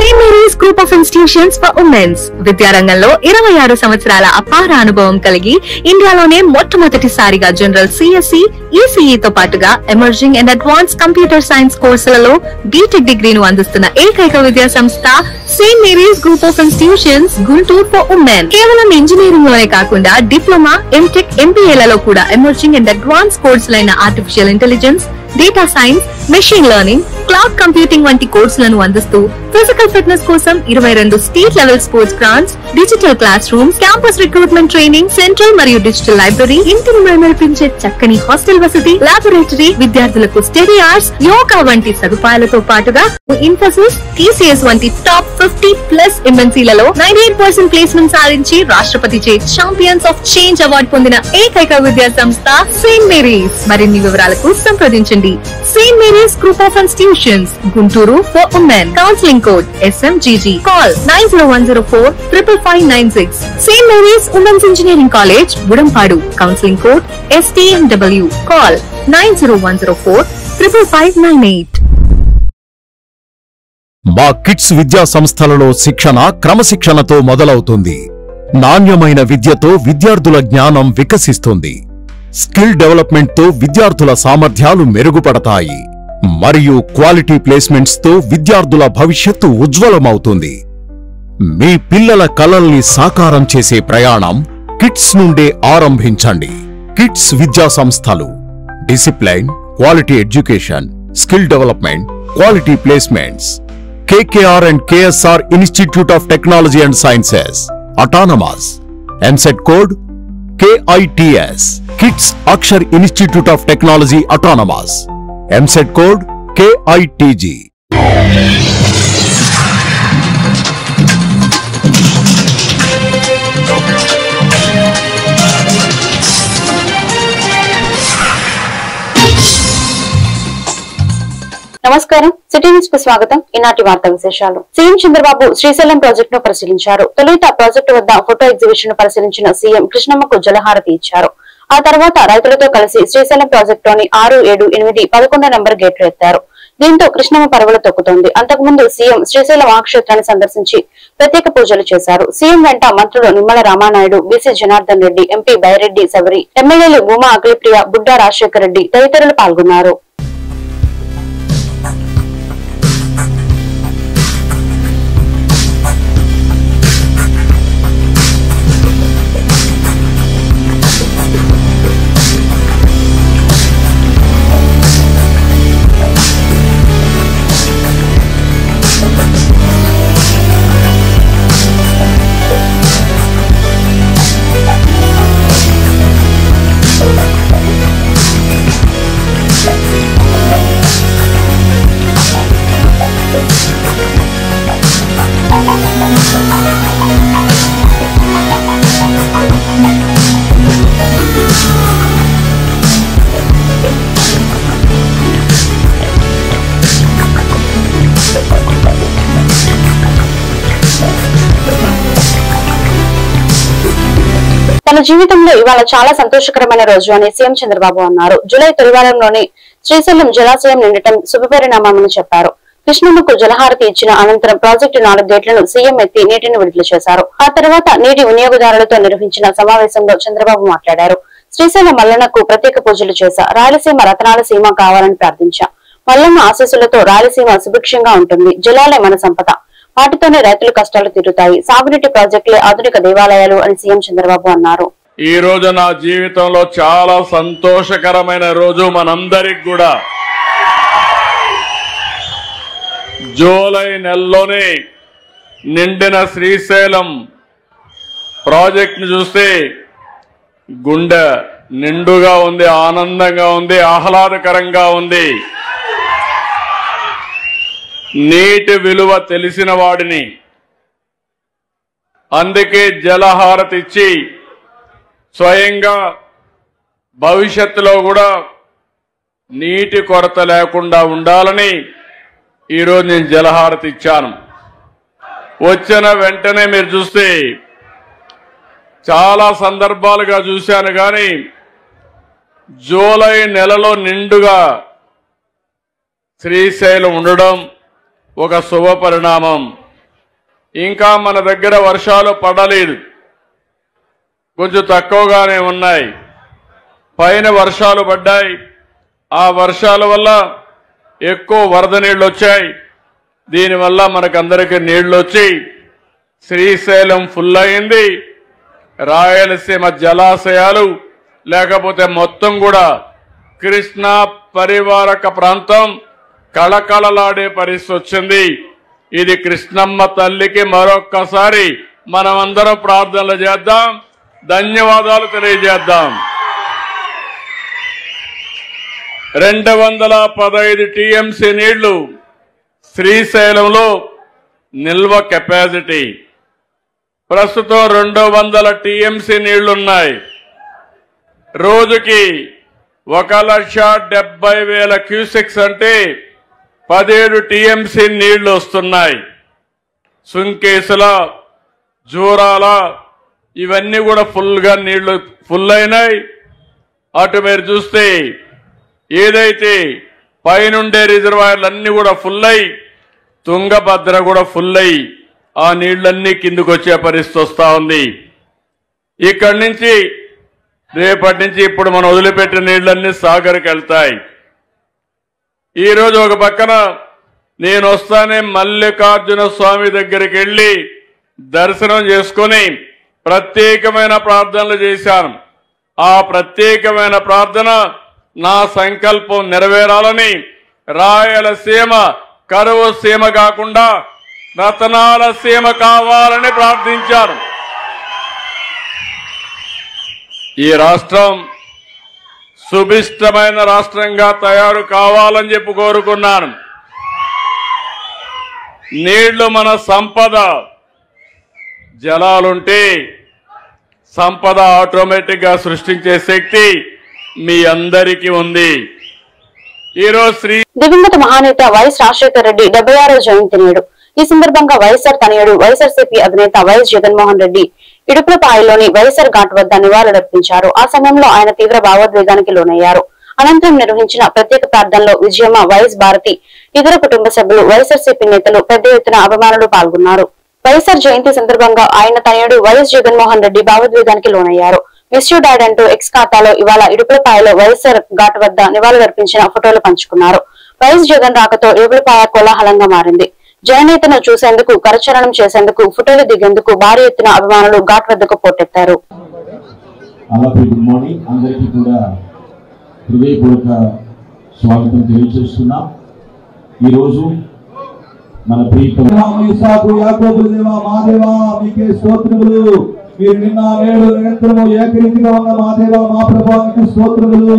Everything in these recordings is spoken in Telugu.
St. Mary's Group of Institutions for Women's విద్యారంగంలో 26 సంవత్సరాల అపార అనుభవం కలిగి ఇండియాలోనే మొట్టమొదటిసారిగా జనరల్ సిఎస్సి, ఈసీఈ తో పాటుగా emerging and advance computer science కోర్సులలో బీటెక్ డిగ్రీను అందిస్తున్న ఏకైక విద్యా సంస్థ saint Mary's group of institutions Guntur for women. కేవలం ఇంజనీరింగ్ లోనే కాకుండా డిప్లొమా, ఎంటెక్, ఎంబీఏలలో కూడా ఎమర్జింగ్ అండ్ అడ్వాన్స్ కోర్సులైన artificial intelligence, data science, machine learning, cloud computing వంటి కోర్సులను అందిస్తూ ఫిజికల్ ఫిట్నెస్ కోసం 22 state level sports grounds, digital classrooms, campus recruitment training, central మరియు డిజిటల్ లైబ్రరీ, ఇంటిని మెరిపించే చక్కని హాస్టల్ వసతి, లాబొరేటరీ, విద్యార్థులకు స్టడీ అవర్స్, యోగా వంటి సదుపాయాలతో పాటుగా ఇన్ఫోసిస్, టీసీఎస్ వంటి టాప్ 50+ ఎంఎన్సీలలో 98% ప్లేస్మెంట్ సాధించి రాష్ట్రపతి చే ఛాంపియన్స్ ఆఫ్ చేంజ్ అవార్డు పొందిన ఏకైక విద్యా సంస్థ సెయింట్ మేరీస్. మరిన్ని వివరాలకు సంప్రదించండి. Saint Mary's group of institutions Guntur for women. Counselling code SMGG. Call 9010455596. St. Mary's Women's Engineering College, Budampadu. Counseling code STMW. Call 9010455598. మా కిడ్స్ విద్యా సంస్థలలో శిక్షణ క్రమశిక్షణతో మొదలవుతుంది. నాణ్యమైన విద్యతో విద్యార్థుల జ్ఞానం వికసిస్తుంది. స్కిల్ డెవలప్మెంట్ తో విద్యార్థుల సామర్థ్యాలు మెరుగుపడతాయి మరియు క్వాలిటీ ప్లేస్మెంట్స్ తో విద్యార్థుల భవిష్యత్తు ఉజ్వలమవుతుంది. మీ పిల్లల కలల్ని సాకారం చేసే ప్రయాణం కిడ్స్ నుండే ఆరంభించండి. కిడ్స్ విద్యా సంస్థలు discipline, quality education, skill development, quality placements. KKR and KSR Institute of Technology and Sciences, Autonomous. MSET code KITS. Kids Akshar Institute of Technology, Autonomous. MSET code KITG. నమస్కారం, సిటీ న్యూస్ కు స్వాగతం. ఈనాటి వార్తా విశేషాలు. సీఎం చంద్రబాబు శ్రీశైలం ప్రాజెక్టు ను పరిశీలించారు. తొలుత ప్రాజెక్టు వద్ద ఫోటో ఎగ్జిబిషన్ ను పరిశీలించిన సీఎం కృష్ణమ్మకు జలహారతి ఇచ్చారు. ఆ తర్వాత రైతులతో కలిసి శ్రీశైలం ప్రాజెక్టులోని 6, 7, 8, 11 నంబర్ గేట్లు ఎత్తారు. దీంతో కృష్ణమ్మ పరుగులు తొక్కుతోంది. అంతకుముందు సీఎం శ్రీశైలం మహాక్షేత్రాన్ని సందర్శించి ప్రత్యేక పూజలు చేశారు. సీఎం వెంట మంత్రులు నిమ్మల రామానాయుడు, బీసీ జనార్దన్ రెడ్డి, ఎంపీ బైరెడ్డి సవరి, ఎమ్మెల్యేలు భూమా అఖిలప్రియ, బుడ్డా రాజశేఖర రెడ్డి తదితరులు పాల్గొన్నారు. తన జీవితంలో ఇవాళ చాలా సంతోషకరమైన రోజు అని సీఎం చంద్రబాబు అన్నారు. జూలై తొలివారంలోనే శ్రీశైలం జలాశయం నిండటం శుభపరిణామమని చెప్పారు. కృష్ణమ్మకు జలహారతి ఇచ్చిన అనంతరం ప్రాజెక్టు 4 గేట్లను సీఎం ఎత్తి నీటిని విడుదల చేశారు. ఆ తర్వాత నీటి వినియోగదారులతో నిర్వహించిన సమావేశంలో చంద్రబాబు మాట్లాడారు. శ్రీశైలం మల్లన్నకు ప్రత్యేక పూజలు చేశా. రాయలసీమ రతనాల సీమ కావాలని ప్రార్థించా. మల్లన్న ఆశీస్సులతో రాయలసీమ సుభిక్షంగా ఉంటుంది. జలాలే మన సంపద. వాటితోనే రైతుల కష్టాలు తీరుతాయి. సాగునీటి ప్రాజెక్టులే ఆధునిక దేవాలయాలు అని సీఎం చంద్రబాబు అన్నారు. ఈ రోజు నా జీవితంలో చాలా సంతోషకరమైన రోజు మనందరికి కూడా. జూలై నెలలోనే నిండిన శ్రీశైలం ప్రాజెక్టును చూస్తే గుండె నిండుగా ఉంది, ఆనందంగా ఉంది, ఆహ్లాదకరంగా ఉంది. నీటి విలువ తెలిసిన వాడిని, అందుకే జలహారతి ఇచ్చి స్వయంగా భవిష్యత్తులో కూడా నీటి కొరత లేకుండా ఉండాలని ఈరోజు నేను జలహారతి ఇచ్చాను. వచ్చిన వెంటనే మీరు చూస్తే చాలా సందర్భాలుగా చూశాను, కానీ జూలై నెలలో నిండుగా శ్రీశైలం ఉండడం ఒక శుభ పరిణామం. ఇంకా మన దగ్గర వర్షాలు పడలేదు, కొంచెం తక్కువగానే ఉన్నాయి. పైన వర్షాలు పడ్డాయి, ఆ వర్షాల వల్ల ఎక్కువ వరద నీళ్లు వచ్చాయి. దీనివల్ల మనకందరికీ నీళ్లు వచ్చి శ్రీశైలం ఫుల్ అయింది. రాయలసీమ జలాశయాలు లేకపోతే మొత్తం కూడా కృష్ణా పరివారక ప్రాంతం కళకళలాడే పరిస్థితి వచ్చింది. ఇది కృష్ణమ్మ తల్లికి మరొక్కసారి మనమందరం ప్రార్థనలు చేద్దాం, ధన్యవాదాలు తెలియజేద్దాం. 215 టీఎంసీ నీళ్లు శ్రీశైలంలో నిల్వ కెపాసిటీ. ప్రస్తుతం 200 టీఎంసీ నీళ్లున్నాయి. రోజుకి 1,70,000 క్యూసెక్స్ అంటే 17 టీఎంసీ నీళ్లు వస్తున్నాయి. సుంకేసుల, జూరాల ఇవన్నీ కూడా ఫుల్గా నీళ్లు ఫుల్ అయినాయి. అటు మీరు చూస్తే ఏదైతే పైనుండే రిజర్వాయర్లు అన్నీ కూడా ఫుల్ అయి, తుంగభద్ర కూడా ఫుల్ అయి ఆ నీళ్లన్నీ కిందకు వచ్చే పరిస్థితి వస్తా ఉంది. ఇక్కడి నుంచి రేపటి నుంచి ఇప్పుడు మనం వదిలిపెట్టిన నీళ్లన్నీ సాగర్కి వెళ్తాయి. ఈరోజు ఒక పక్కన నేను వస్తానే మల్లికార్జున స్వామి దగ్గరికి వెళ్ళి దర్శనం చేసుకుని ప్రత్యేకమైన ప్రార్థనలు చేశాను. ఆ ప్రత్యేకమైన ప్రార్థన నా సంకల్పం నెరవేరాలని, రాయలసీమ కరువు సీమ కాకుండా రతనాల సీమ కావాలని ప్రార్థించారు. ఈ రాష్ట్రం సుభిష్టమైన రాష్ట్రంగా తయారు కావాలని చెప్పి కోరుకున్నాను. నీళ్లు మన సంపద. జలాలుంటే సంపద ఆటోమేటిక్ గా సృష్టించే శక్తి మీ అందరికీ ఉంది. ఈరోజు దివంగత మహానేత వైఎస్ రాజశేఖర రెడ్డి 76వ జయంతి నేడు. ఈ సందర్భంగా వైఎస్ఆర్ తనయుడు వైఎస్ఆర్సీపీ అధినేత వైఎస్ జగన్మోహన్ రెడ్డి ఇడుపులపాయలోని వైఎస్ఆర్ ఘాట్ వద్ద నివాళులర్పించారు. ఆ సమయంలో ఆయన తీవ్ర భావోద్వేగానికి లోనయ్యారు. అనంతరం నిర్వహించిన ప్రత్యేక ప్రార్థనలో విజయమ్మ, వైఎస్ భారతి, ఇతర కుటుంబ సభ్యులు, వైఎస్ఆర్సీపీ నేతలు, పెద్ద ఎత్తున అభిమానులు పాల్గొన్నారు. వైఎస్ఆర్ జయంతి సందర్భంగా ఆయన తనయుడు వైఎస్ జగన్మోహన్ రెడ్డి భావోద్వేగానికి లోనయ్యారు. మిస్ యూ డాడ్ అంటూ ఎక్స్ ఖాతాలో ఇవాళ ఇడుపులపాయలో వైఎస్ఆర్ ఘాట్ వద్ద నివాళులర్పించిన ఫోటోలు పంచుకున్నారు. వైఎస్ జగన్ రాకతో ఇడుపులపాయ కోలాహలంగా మారింది. జననేతను చూసేందుకు, కరచరణం చేసేందుకు, ఫోటోలు దిగేందుకు భారీ ఎత్తున అభిమానులు ఘాట్ వద్దకు పోటెత్తారు. మన ఇస్సాకు, యాకోబు దేవా, మా దేవా మీకే స్తోత్రములు. మీరు నిన్న నేడు నిరంతరము ఏకరీతిగా ఉన్న మా దేవా, మా ప్రభువా మీకు స్తోత్రములు.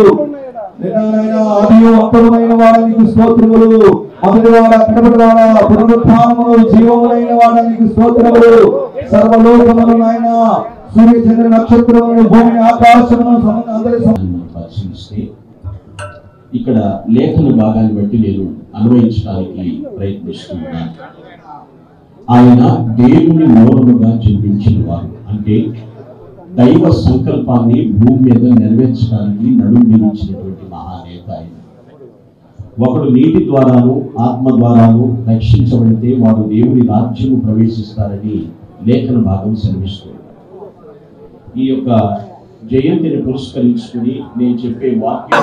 నిన్ననైనా ఆదియు అంతమునైన వాడా మీకు స్తోత్రములు. మొదటివాడా, కడపటివాడా, పునరుత్థానమును జీవమునైన వాడా మీకు స్తోత్రములు. సర్వలోకములు నాయన, సూర్య చంద్ర నక్షత్రములను, భూమిని ఆకాశమును అందరి పరిశీలిస్తే ఇక్కడ లేఖన భాగాన్ని బట్టి నేను అన్వయించడానికి ప్రయత్నిస్తున్నాను. ఆయన దేవుని మూలముగా జన్మించిన వారు, అంటే దైవ సంకల్పాన్ని భూమి మీద నెరవేర్చడానికి నడుం బిగించినటువంటి మహానేత ఆయన. ఒకడు నీటి ద్వారాను ఆత్మ ద్వారాను రక్షించబడితే వారు దేవుని రాజ్యము ప్రవేశిస్తారని లేఖన భాగం సెలవిస్తుంది. ఈ యొక్క జయంతిని పురస్కరించుకుని నేను చెప్పే వాక్యం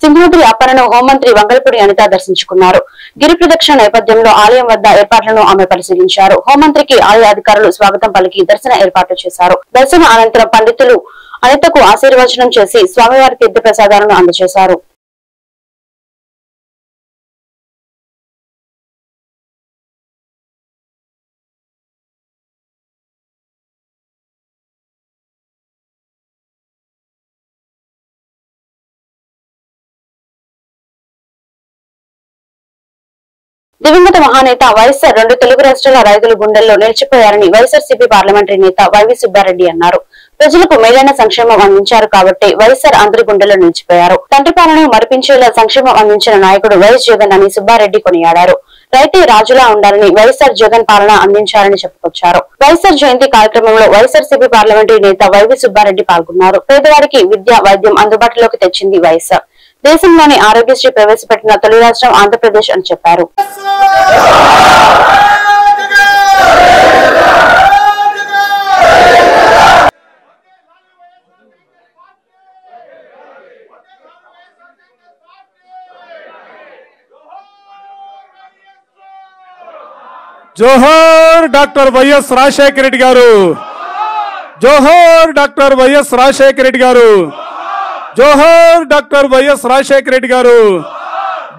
సింహాద్రి అప్పలను హోంమంత్రి వంగల్పూడి అనిత దర్శించుకున్నారు. గిరి ప్రదక్షిణ నేపథ్యంలో ఆలయం వద్ద ఏర్పాట్లను ఆమె పరిశీలించారు. హోంమంత్రికి ఆలయ అధికారులు స్వాగతం పలికి దర్శన ఏర్పాట్లు చేశారు. దర్శన అనంతరం పండితులు అనితకు ఆశీర్వచనం చేసి స్వామివారి తీర్థ ప్రసాదాలను అందజేశారు. దివంగత మహానేత వైఎస్ఆర్ 2 తెలుగు రాష్ట్రాల రైతుల గుండెల్లో నిలిచిపోయారని వైఎస్ఆర్సీపీ పార్లమెంటరీ నేత వైవి సుబ్బారెడ్డి అన్నారు. ప్రజలకు మేలైన సంక్షేమం అందించారు కాబట్టి వైఎస్ఆర్ అందరి గుండెల్లో నిలిచిపోయారు. తండ్రి పాలనను మరిపించేలా సంక్షేమం అందించిన నాయకుడు వైఎస్ జగన్ అని సుబ్బారెడ్డి కొనియాడారు. రైతే రాజులా ఉండాలని వైఎస్ఆర్ జగన్ పాలన అందించారని చెప్పుకొచ్చారు. వైఎస్ఆర్ జయంతి కార్యక్రమంలో వైఎస్ఆర్సీపీ పార్లమెంటరీ నేత వైవి సుబ్బారెడ్డి పాల్గొన్నారు. పేదవారికి విద్య, వైద్యం అందుబాటులోకి తెచ్చింది వైఎస్ఆర్. దేశంలోని ఆరోగ్యశ్రీ ప్రవేశపెట్టిన తొలి రాష్ట్రం ఆంధ్రప్రదేశ్ అని చెప్పారు. జోహార్ డాక్టర్ వైఎస్ రాజశేఖర రెడ్డి గారు, జోహార్ డాక్టర్ వైఎస్ రాజశేఖర రెడ్డి గారు, జోహార్ డాక్టర్ వైఎస్ రాజశేఖర రెడ్డి గారు.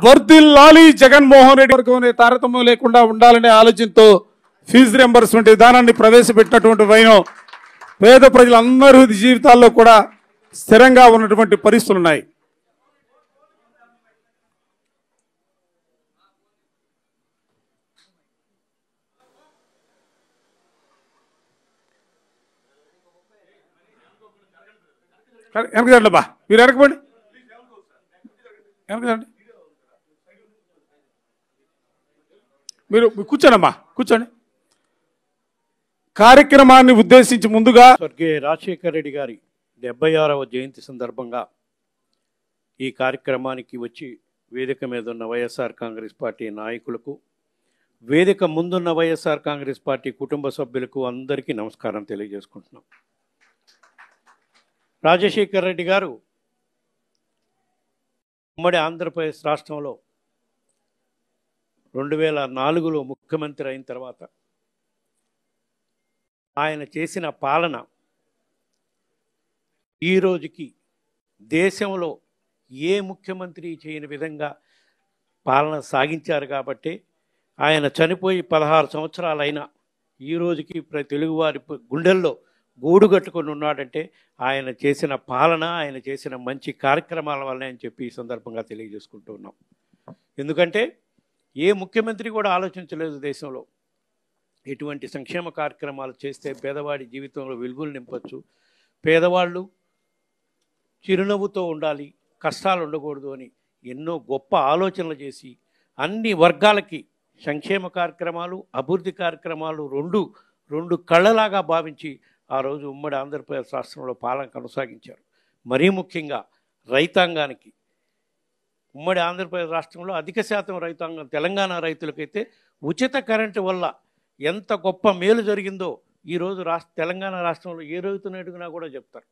వర్ధిల్లాలి జగన్మోహన్ రెడ్డి వరకు తారతమ్యం లేకుండా ఉండాలనే ఆలోచనతో ఫీజు రియంబర్స్మెంట్ విధానాన్ని ప్రవేశపెట్టినటువంటి వైనం పేద ప్రజలందరి జీవితాల్లో కూడా స్థిరంగా ఉన్నటువంటి పరిస్థితులు ఉన్నాయి. వెనకదండి బా, మీరు వెనకపోండి, వెనకదండి, మీరు కూర్చోండమ్మా, కూర్చోండి. కార్యక్రమాన్ని ఉద్దేశించి ముందుగా స్వర్గీయ రాజశేఖర రెడ్డి గారి 76వ జయంతి సందర్భంగా ఈ కార్యక్రమానికి వచ్చి వేదిక మీద ఉన్న వైఎస్ఆర్ కాంగ్రెస్ పార్టీ నాయకులకు, వేదిక ముందున్న వైఎస్ఆర్ కాంగ్రెస్ పార్టీ కుటుంబ సభ్యులకు అందరికీ నమస్కారం తెలియజేసుకుంటున్నాం. రాజశేఖర రెడ్డి గారు ఉమ్మడి ఆంధ్రప్రదేశ్ రాష్ట్రంలో 2004లో ముఖ్యమంత్రి అయిన తర్వాత ఆయన చేసిన పాలన ఈ రోజుకి దేశంలో ఏ ముఖ్యమంత్రి చేయని విధంగా పాలన సాగించారు. కాబట్టి ఆయన చనిపోయి 16 సంవత్సరాలైనా ఈ రోజుకి తెలుగువారి గుండెల్లో గూడు కట్టుకొని ఉన్నాడంటే ఆయన చేసిన పాలన, ఆయన చేసిన మంచి కార్యక్రమాల వల్లనే అని చెప్పి ఈ సందర్భంగా తెలియజేసుకుంటూ ఉన్నాం. ఎందుకంటే ఏ ముఖ్యమంత్రి కూడా ఆలోచించలేదు దేశంలో ఎటువంటి సంక్షేమ కార్యక్రమాలు చేస్తే పేదవాడి జీవితంలో వెలుగులు నింపచ్చు, పేదవాళ్ళు చిరునవ్వుతో ఉండాలి, కష్టాలు ఉండకూడదు అని ఎన్నో గొప్ప ఆలోచనలు చేసి అన్ని వర్గాలకి సంక్షేమ కార్యక్రమాలు, అభివృద్ధి కార్యక్రమాలు రెండు కళ్ళలాగా భావించి ఆ రోజు ఉమ్మడి ఆంధ్రప్రదేశ్ రాష్ట్రంలో పాలన కొనసాగించారు. మరీ ముఖ్యంగా రైతాంగానికి, ఉమ్మడి ఆంధ్రప్రదేశ్ రాష్ట్రంలో అధిక శాతం రైతాంగం తెలంగాణ రైతులకైతే ఉచిత కరెంటు వల్ల ఎంత గొప్ప మేలు జరిగిందో ఈరోజు తెలంగాణ రాష్ట్రంలో ఏ రైతును అడిగినా కూడా చెప్తారు.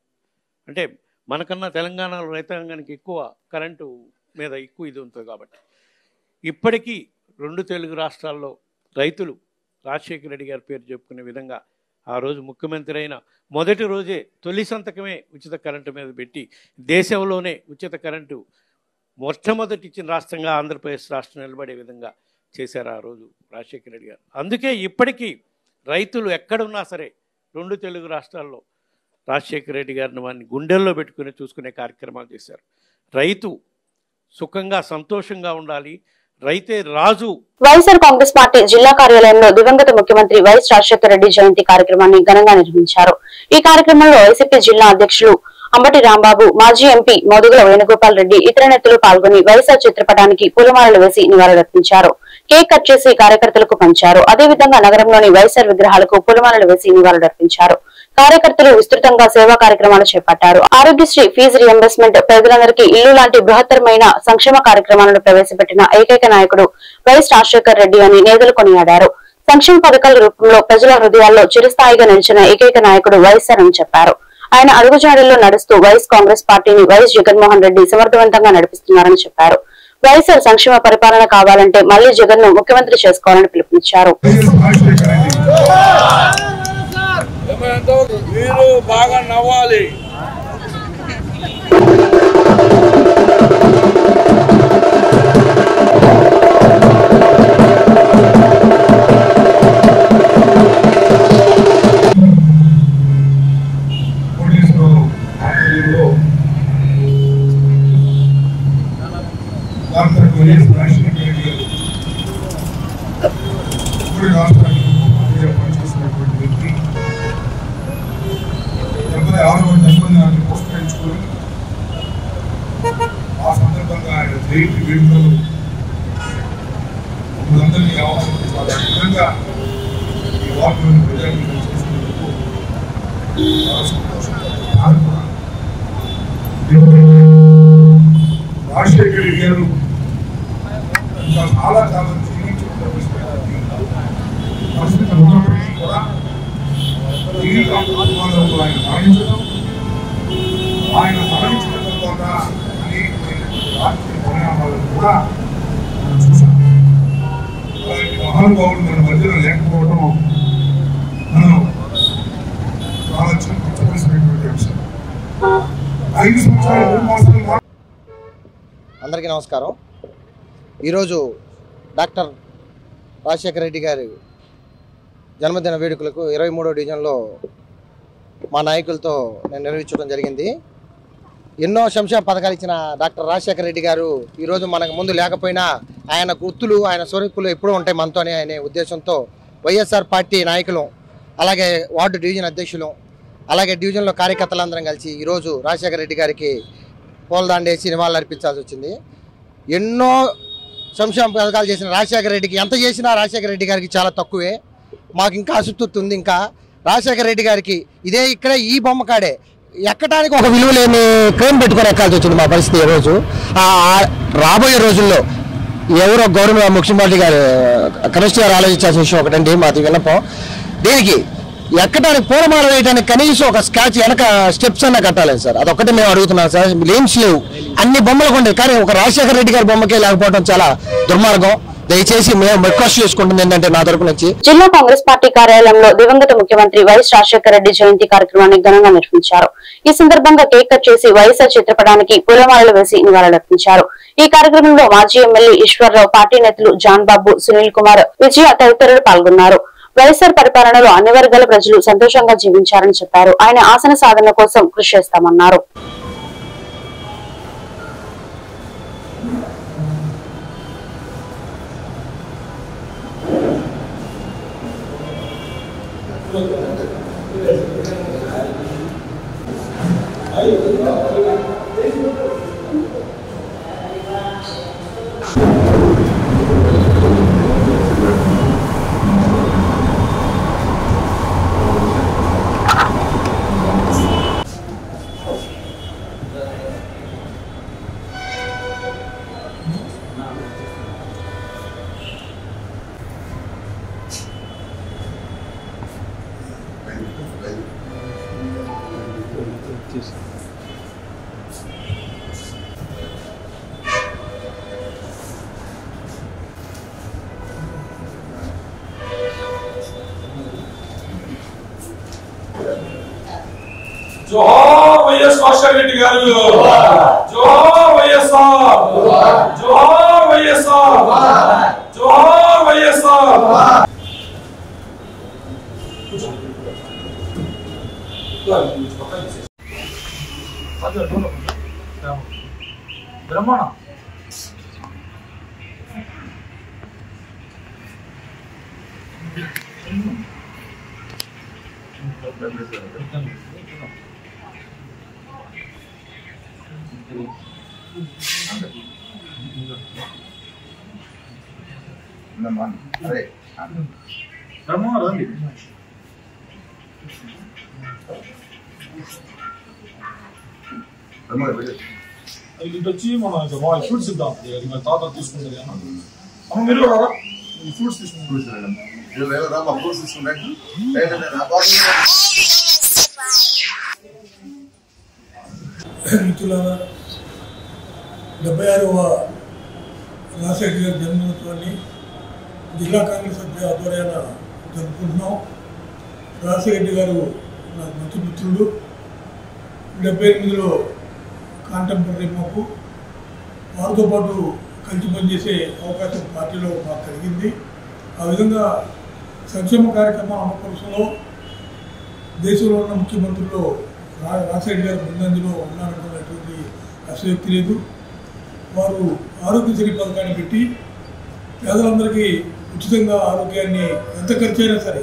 అంటే మనకన్నా తెలంగాణలో రైతాంగానికి ఎక్కువ కరెంటు మీద ఎక్కువ ఇది ఉంటుంది. కాబట్టి ఇప్పటికీ 2 తెలుగు రాష్ట్రాల్లో రైతులు రాజశేఖర రెడ్డి గారి పేరు చెప్పుకునే విధంగా ఆ రోజు ముఖ్యమంత్రి అయిన మొదటి రోజే తొలి సంతకమే ఉచిత కరెంటు మీద పెట్టి దేశంలోనే ఉచిత కరెంటు మొట్టమొదటి ఇచ్చిన రాష్ట్రంగా ఆంధ్రప్రదేశ్ రాష్ట్రం నిలబడే విధంగా చేశారు ఆ రోజు రాజశేఖర రెడ్డి గారు. అందుకే ఇప్పటికీ రైతులు ఎక్కడున్నా సరే 2 తెలుగు రాష్ట్రాల్లో రాజశేఖర రెడ్డి గారిని వారిని గుండెల్లో పెట్టుకుని చూసుకునే కార్యక్రమాలు చేశారు. రైతు సుఖంగా సంతోషంగా ఉండాలి, రైతే రాజు. వైఎస్ఆర్ కాంగ్రెస్ పార్టీ జిల్లా కార్యాలయంలో దివంగత ముఖ్యమంత్రి వైఎస్ రాజశేఖర రెడ్డి జయంతి కార్యక్రమాన్ని ఘనంగా నిర్వహించారు. ఈ కార్యక్రమంలో వైసీపీ జిల్లా అధ్యక్షులు అంబటి రాంబాబు, మాజీ ఎంపీ మోదుగుల వేణుగోపాల్ రెడ్డి ఇతర నేతలు పాల్గొని వైఎస్ఆర్ చిత్రపటానికి పూలమాలలు వేసి నివాళులర్పించారు. కేక్ కట్ చేసి కార్యకర్తలకు పంచారు. అదేవిధంగా నగరంలోని వైఎస్ఆర్ విగ్రహాలకు పూలమాలలు వేసి నివాళులర్పించారు. కార్యకర్తలు విస్తృతంగా సేవా కార్యక్రమాలు చేపట్టారు. ఆరోగ్యశ్రీ ఫీజు రియంబర్స్మెంట్, పేదలందరికీ ఇల్లు లాంటి బృహత్తరమైన సంక్షేమ కార్యక్రమాలను ప్రవేశపెట్టిన ఏకైక నాయకుడు వైఎస్ రాజశేఖర రెడ్డి అని నేతలు కొనియాడారు. సంక్షేమ పథకాల రూపంలో ప్రజల హృదయాల్లో చిరస్థాయిగా నిలిచిన ఏకైక నాయకుడు వైఎస్ఆర్ అని చెప్పారు. ఆయన అడుగుజాడల్లో నడుస్తూ వైఎస్ కాంగ్రెస్ పార్టీని వైఎస్ జగన్మోహన్ రెడ్డి సమర్థవంతంగా నడిపిస్తున్నారని చెప్పారు. వైఎస్ఆర్ సంక్షేమ పరిపాలన కావాలంటే మళ్లీ జగన్ ను ముఖ్యమంత్రి చేసుకోవాలని పిలుపునిచ్చారు. మీరు బాగా నవ్వాలి. ఆ సందర్భంగా ఆయన జయంతి వేడుకలు మమ్మల్ందరినీ ఆహ్వానించాలి. విధంగా ఈ వార్తలను ప్రజాభివృద్ధి చేసినందుకు చాలా సంతోషంగా రాజశేఖర రెడ్డి గారు ఇంకా చాలా చాలా జీవించిన పరిస్థితులు ఉన్నప్పటికీ కూడా జీవిత కుటుంబాలలో ఆయన మరణించడం, ఆయన మరణించిన తర్వాత అనేకమైన రాజకీయ పరిణామాలను కూడా మనం చూసాం. అలాంటి మహానుభావులు మన మధ్యలో లేకపోవడం మనం చాలా చింతించవలసినటువంటి అంశం. 5 సంవత్సరాలు 3 మాసాలు. అందరికీ నమస్కారం. ఈరోజు డాక్టర్ రాజశేఖర రెడ్డి గారి జన్మదిన వేడుకలకు 23వ డివిజన్లో మా నాయకులతో నేను నిర్వహించడం జరిగింది. ఎన్నో సంక్షేమ పథకాలు ఇచ్చిన డాక్టర్ రాజశేఖర రెడ్డి గారు ఈరోజు మనకు ముందు లేకపోయినా ఆయన గుర్తులు, ఆయన స్వరూపులు ఎప్పుడూ ఉంటాయి మనతోనే అనే ఉద్దేశంతో వైఎస్ఆర్ పార్టీ నాయకులు, అలాగే వార్డు డివిజన్ అధ్యక్షులు, అలాగే డివిజన్లో కార్యకర్తలందరం కలిసి ఈరోజు రాజశేఖర రెడ్డి గారికి పూలదండేసి నివాళులు అర్పించాల్సి వచ్చింది. ఎన్నో సంక్షేమ పథకాలు చేసిన రాజశేఖర రెడ్డికి ఎంత చేసినా రాజశేఖర రెడ్డి గారికి చాలా తక్కువే. మాకు ఇంకా అసంతృప్తి ఉంది. ఇంకా రాజశేఖర రెడ్డి గారికి ఇక్కడే ఈ బొమ్మ కాడే ఎక్కడానికి ఒక విలువ లేని క్రెయిన్ పెట్టుకొని ఎక్కాల్సి వచ్చింది మా పరిస్థితి. ఈరోజు రాబోయే రోజుల్లో ఎవరో గౌరవ ముఖ్యమంత్రి గారు కనిష్ట గారు ఆలోచించాల్సిన విషయం ఒకటండి మాది విన్నపం. దీనికి ఎక్కడానికి పూలమాల వేయడానికి కనీసం ఒక స్కాచ్ వెనక స్టెప్స్ అన్నా కట్టాలి సార్. అదొక్కటే మేము అడుగుతున్నాం సార్. లేన్స్ లేవు, అన్ని బొమ్మలు కొండే, కానీ ఒక రాజశేఖర రెడ్డి గారి బొమ్మకే లేకపోవడం చాలా దుర్మార్గం. దయచేసి మేము రిక్వెస్ట్ చేసుకుంటుంది ఏంటంటే నా తరపు నుంచి జిల్లా కాంగ్రెస్ పార్టీ కార్యాలయంలో దివంగత ముఖ్యమంత్రి వైఎస్ రాజశేఖర రెడ్డి జయంతి కార్యక్రమాన్ని ఘనంగా నిర్వహించారు. ఈ సందర్భంగా కేక్ కట్ చేసి వైఎస్ఆర్ చిత్రపటానికి పూలమాలలు వేసి నివాళులర్పించారు. ఈ కార్యక్రమంలో మాజీ ఎమ్మెల్యే ఈశ్వర్రావు, పార్టీ నేతలు జాన్ బాబు, సునీల్ కుమార్, విజయ తదితరులు పాల్గొన్నారు. వైఎస్ఆర్ పరిపాలనలో అన్ని వర్గాల ప్రజలు సంతోషంగా జీవించారని చెప్పారు. ఆయన ఆశన సాధన కోసం కృషి చేస్తామన్నారు. జోహార్ వైఎస్ రాజశేఖర రెడ్డి గారు, జోహార్ వైఎస్ఆర్, జోహార్ వైఎస్ఆర్, జోహార్ వైఎస్ఆర్. బ్రహ్మణ బ్రహ్మణ రండి ఇటు వచ్చి మన ఫ్రూట్స్ ఇద్దాం తాత తీసుకుంటుంది అమ్మ మీరు రారా ఈ ఫ్రూట్స్ తీసుకుంటాం మిత్రులారా 76వ రాజశేఖర్ గారి జన్మదినోత్సవాన్ని జిల్లా కాంగ్రెస్ సభ్యుల ఆధ్వర్యాన జరుపుకుంటున్నాం. రాజశేఖర్ గారు నాకు మంచి మిత్రుడు. 78లో కాంటెంపరీ మాకు వారితో పాటు కలిసి పనిచేసే అవకాశం పార్టీలో మాకు కలిగింది. ఆ విధంగా సంక్షేమ కార్యక్రమాల అమలులో దేశంలో ఉన్న ముఖ్యమంత్రుల్లో రాజశేఖర్ గారు ముందంజలో ఉన్నారనుకున్నటువంటి అసక్తి లేదు. వారు ఆరోగ్యశ్రీ పథకాన్ని పెట్టి పేదలందరికీ ఉచితంగా ఆరోగ్యాన్ని ఎంత ఖర్చు అయినా సరే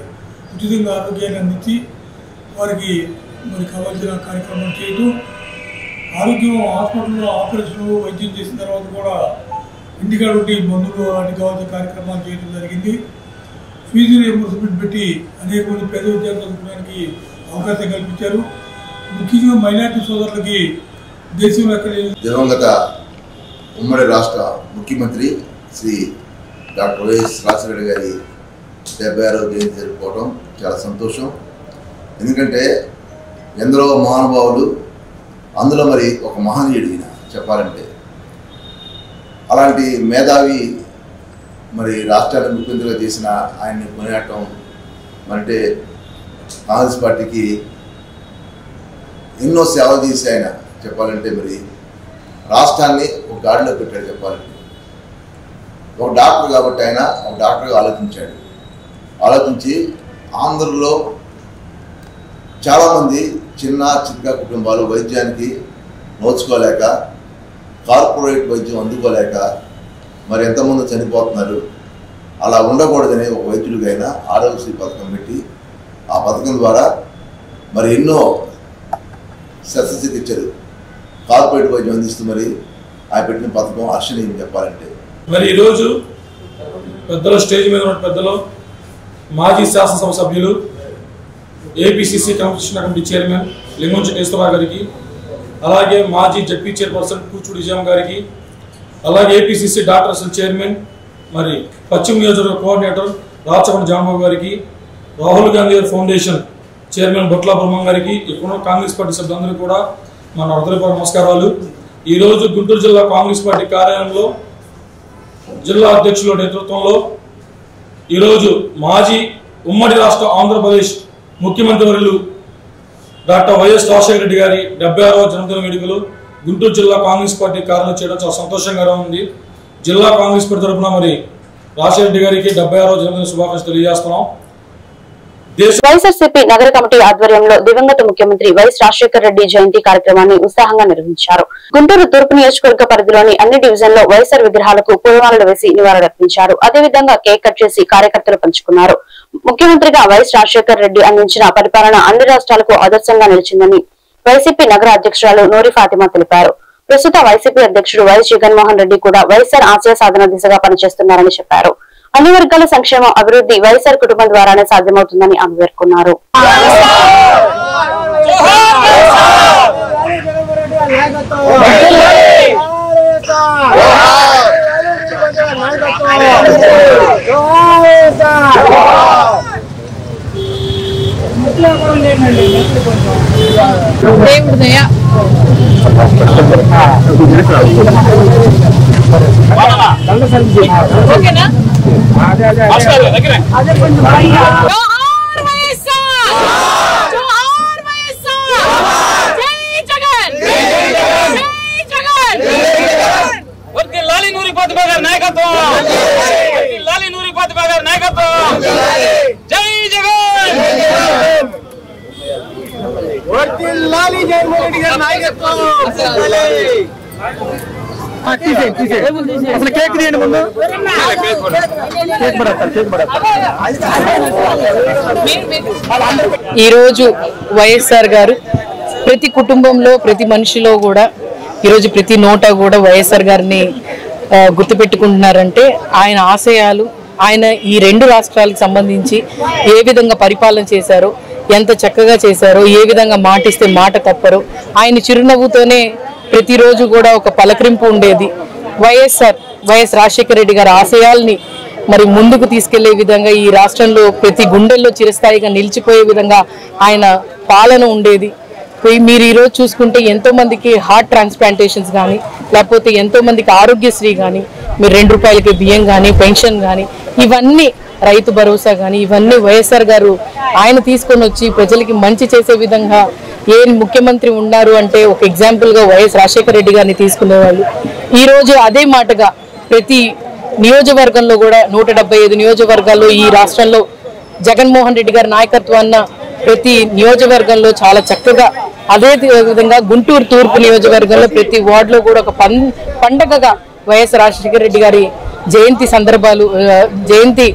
ఉచితంగా ఆరోగ్యాన్ని అందించి వారికి మరి కావాల్సిన కార్యక్రమం చేయటం, ఆరోగ్యం హాస్పిటల్లో ఆపరేషన్లు వైద్యం చేసిన తర్వాత కూడా ఇంటికాడ ఉండి మందులు వాటికి కావాల్సిన కార్యక్రమాలు చేయడం జరిగింది. ఫీజు రియంబర్స్మెంట్ పెట్టి అనేక మంది పేద విద్యార్థులు చదువుకోవడానికి అవకాశం కల్పించారు. ముఖ్యంగా మైనార్టీ సోదరులకి దేశంలో ఎక్కడ దివంగత ఉమ్మడి రాష్ట్ర ముఖ్యమంత్రి శ్రీ డాక్టర్ వైఎస్ రాజశేఖర గారి 76వ జయంతి జరుపుకోవడం చాలా సంతోషం. ఎందుకంటే ఎందరో మహానుభావులు, అందులో మరి ఒక మహనీయుడు ఈయన చెప్పాలంటే. అలాంటి మేధావి మరి రాష్ట్రాన్ని ముఖ్యమంత్రిగా చేసిన ఆయన్ని కొనియాడటం అంటే కాంగ్రెస్ పార్టీకి ఎన్నో సేవలు చేసి ఆయన చెప్పాలంటే మరి రాష్ట్రాన్ని ఒక గాడిలో పెట్టాడు. చెప్పాలంటే ఒక డాక్టర్ కాబట్టి ఆయన ఒక డాక్టర్గా ఆలోచించి ఆంధ్రలో చాలామంది చిన్న చిన్న కుటుంబాలు వైద్యానికి నోచుకోలేక, కార్పొరేట్ వైద్యం అందుకోలేక మరి ఎంతమంది చనిపోతున్నారు. అలా ఉండకూడదని ఒక వైద్యుడిగా అయినా ఆరోగ్యశ్రీ పథకం పెట్టి ఆ పథకం ద్వారా మరి ఎన్నో శస్త్రచికిత్సలు కార్పొరేట్ వైద్యం అందిస్తూ మరి ఆ పెట్టిన పథకం హర్షణీయం చెప్పాలంటే. మరి ఈరోజు పెద్దలు స్టేజ్ మీద ఉన్న పెద్దలు మాజీ శాసనసభ సభ్యులు ఏపీసీసీ క్రమశిక్షణ కమిటీ చైర్మన్ లింగంచెట్టి ఈశ్వరరావు గారికి, అలాగే మాజీ జడ్పీ చైర్పర్సన్ కూచూడి విజయం గారికి, అలాగే ఏపీసీసీ డాక్టర్స్ చైర్మన్ మరి పశ్చిమ నియోజకవర్గ కోఆర్డినేటర్ రాచకొండ జాంబాబు గారికి, రాహుల్ గాంధీ ఫౌండేషన్ చైర్మన్ బొట్ల బ్రహ్మం గారికి, ఇక్కడ కాంగ్రెస్ పార్టీ సభ్యులందరూ కూడా మన హృదయపూర్వక నమస్కారాలు. ఈరోజు గుంటూరు జిల్లా కాంగ్రెస్ పార్టీ కార్యాలయంలో జిల్లా అధ్యక్షుల నేతృత్వంలో ఈరోజు మాజీ ఉమ్మడి రాష్ట్ర ఆంధ్రప్రదేశ్ ముఖ్యమంత్రి వర్యులు డాక్టర్ వైఎస్ రాజశేఖర రెడ్డి గారి 76వ జన్మదిన వేడుకలు గుంటూరు జిల్లా కాంగ్రెస్ పార్టీ కార్యాలయం చేయడం చాలా సంతోషంగా ఉంది. జిల్లా కాంగ్రెస్ పార్టీ తరఫున మరి రాజశేఖర రెడ్డి గారికి 76వ జన్మదిన శుభాకాంక్షలు తెలియజేస్తున్నాం. వైఎస్ఆర్సీపీ నగర కమిటీ ఆధ్వర్యంలో దివంగత ముఖ్యమంత్రి వైఎస్ రాజశేఖర రెడ్డి జయంతి కార్యక్రమాన్ని ఉత్సాహంగా నిర్వహించారు. గుంటూరు తూర్పు నియోజకవర్గ పరిధిలోని అన్ని డివిజన్లో వైఎస్ఆర్ విగ్రహాలకు పూలమాలలు వేసి నివాళులర్పించారు. అదేవిధంగా కేక్ కట్ చేసి కార్యకర్తలు పంచుకున్నారు. ముఖ్యమంత్రిగా వైఎస్ రాజశేఖర రెడ్డి అందించిన పరిపాలన అన్ని రాష్ట్రాలకు ఆదర్శంగా నిలిచిందని వైసీపీ నగర అధ్యక్షురాలు నూరి ఫాతిమా తెలిపారు. ప్రస్తుత వైసీపీ అధ్యక్షుడు వైఎస్ జగన్మోహన్ రెడ్డి కూడా వైఎస్ఆర్ ఆశయ సాధన దిశగా పనిచేస్తున్నారని చెప్పారు. అన్ని వర్గాల సంక్షేమం, అభివృద్ధి వైఎస్ఆర్ కుటుంబం ద్వారానే సాధ్యమవుతుందని ఆమె పేర్కొన్నారు. జై జగన్. వర్ధిల్లాలి జగన్మోహన్ రెడ్డి గారి నాయకత్వం. అసలు కేక్ తీయండి ముందు. ఈరోజు వైఎస్ఆర్ గారు ప్రతి కుటుంబంలో ప్రతి మనిషిలో కూడా ఈరోజు ప్రతి నోట కూడా వైఎస్ఆర్ గారిని గుర్తుపెట్టుకుంటున్నారంటే ఆయన ఆశయాలు, ఆయన ఈ 2 రాష్ట్రాలకు సంబంధించి ఏ విధంగా పరిపాలన చేశారో, ఎంత చక్కగా చేశారో, ఏ విధంగా మాటిస్తే మాట తప్పరో, ఆయన చిరునవ్వుతోనే ప్రతిరోజు కూడా ఒక పలకరింపు ఉండేది. వైఎస్ రాజశేఖర రెడ్డి గారి ఆశయాల్ని మరి ముందుకు తీసుకెళ్లే విధంగా ఈ రాష్ట్రంలో ప్రతి గుండెల్లో చిరస్థాయిగా నిలిచిపోయే విధంగా ఆయన పాలన ఉండేది. మీరు ఈరోజు చూసుకుంటే ఎంతో మందికి హార్ట్ ట్రాన్స్ప్లాంటేషన్స్ కానీ, లేకపోతే ఎంతో మందికి ఆరోగ్యశ్రీ కానీ, మీరు 2 రూపాయలకి బియ్యం కానీ, పెన్షన్ కానీ, ఇవన్నీ రైతు భరోసా కానీ, ఇవన్నీ వైఎస్ఆర్ గారు ఆయన తీసుకొని వచ్చి ప్రజలకి మంచి చేసే విధంగా ఏ ముఖ్యమంత్రి ఉన్నారు అంటే ఒక ఎగ్జాంపుల్గా వైఎస్ రాజశేఖర రెడ్డి గారిని తీసుకునేవాళ్ళు. ఈరోజు అదే మాటగా ప్రతి నియోజకవర్గంలో కూడా 175 నియోజకవర్గాల్లో ఈ రాష్ట్రంలో జగన్మోహన్ రెడ్డి గారి నాయకత్వాన్న ప్రతి నియోజకవర్గంలో చాలా చక్కగా, అదే విధంగా గుంటూరు తూర్పు నియోజకవర్గంలో ప్రతి వార్డులో కూడా ఒక పండగగా వైఎస్ రాజశేఖర రెడ్డి గారి జయంతి